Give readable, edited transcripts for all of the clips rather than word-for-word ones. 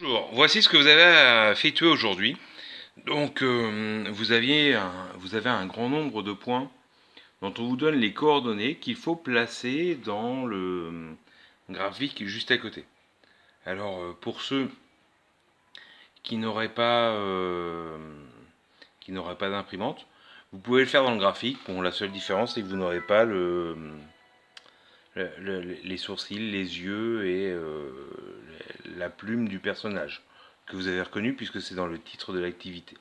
Bonjour, voici ce que vous avez à effectuer aujourd'hui. Donc vous avez un grand nombre de points dont on vous donne les coordonnées qu'il faut placer dans le graphique juste à côté. Alors pour ceux qui n'auraient pas d'imprimante, vous pouvez le faire dans le graphique. Bon, la seule différence c'est que vous n'aurez pas les sourcils, les yeux et la plume du personnage que vous avez reconnu puisque c'est dans le titre de l'activité.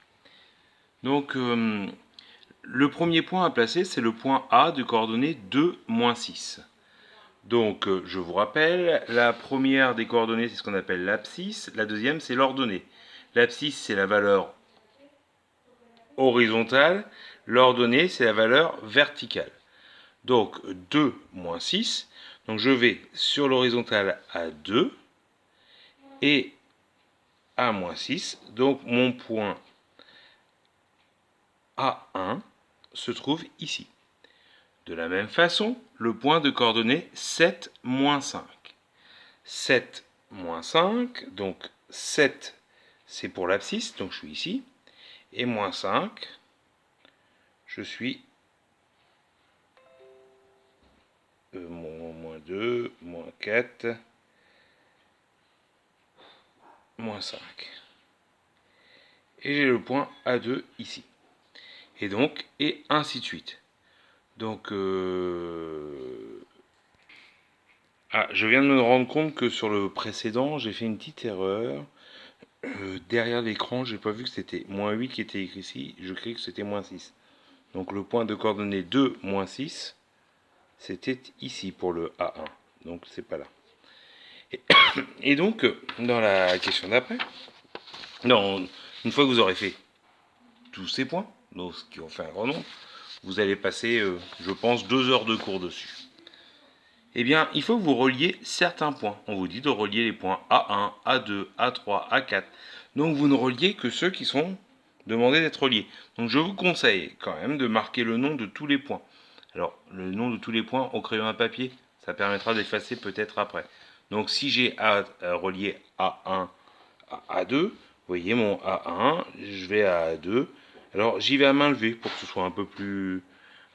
Donc le premier point à placer, c'est le point A de coordonnées 2, 6. Donc je vous rappelle, la première des coordonnées, c'est ce qu'on appelle l'abscisse, la deuxième, c'est l'ordonnée. L'abscisse, c'est la valeur horizontale, l'ordonnée, c'est la valeur verticale. Donc 2, 6, donc je vais sur l'horizontale à 2 et à -6, donc mon point A1 se trouve ici. De la même façon, le point de coordonnées 7, 5. 7, 5, donc 7 c'est pour l'abscisse, donc je suis ici, et -5, je suis -2, -4, -5. Et j'ai le point A2 ici. Et donc, et ainsi de suite. Donc, je viens de me rendre compte que sur le précédent, j'ai fait une petite erreur. Derrière l'écran, j'ai pas vu que c'était -8 qui était écrit ici. Je croyais que c'était -6. Donc le point de coordonnée 2, -6, c'était ici pour le A1. Donc c'est pas là. Et donc, dans la question d'après, une fois que vous aurez fait tous ces points, donc ce qui ont fait un grand nombre, vous allez passer, je pense, 2 heures de cours dessus. Eh bien, il faut que vous reliez certains points. On vous dit de relier les points A1, A2, A3, A4. Donc vous ne reliez que ceux qui sont demandés d'être reliés. Donc je vous conseille quand même de marquer le nom de tous les points. Alors, le nom de tous les points au crayon à papier, ça permettra d'effacer peut-être après. Donc si j'ai à relier A1 à A2, vous voyez mon A1, je vais à A2. Alors j'y vais à main levée pour que ce soit un peu plus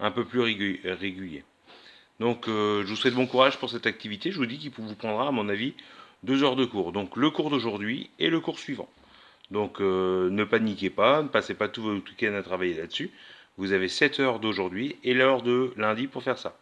régulier. Donc je vous souhaite bon courage pour cette activité. Je vous dis qu'il vous prendra à mon avis 2 heures de cours. Donc le cours d'aujourd'hui et le cours suivant. Donc ne paniquez pas, ne passez pas tout votre week-end à travailler là-dessus. Vous avez 7 heures d'aujourd'hui et l'heure de lundi pour faire ça.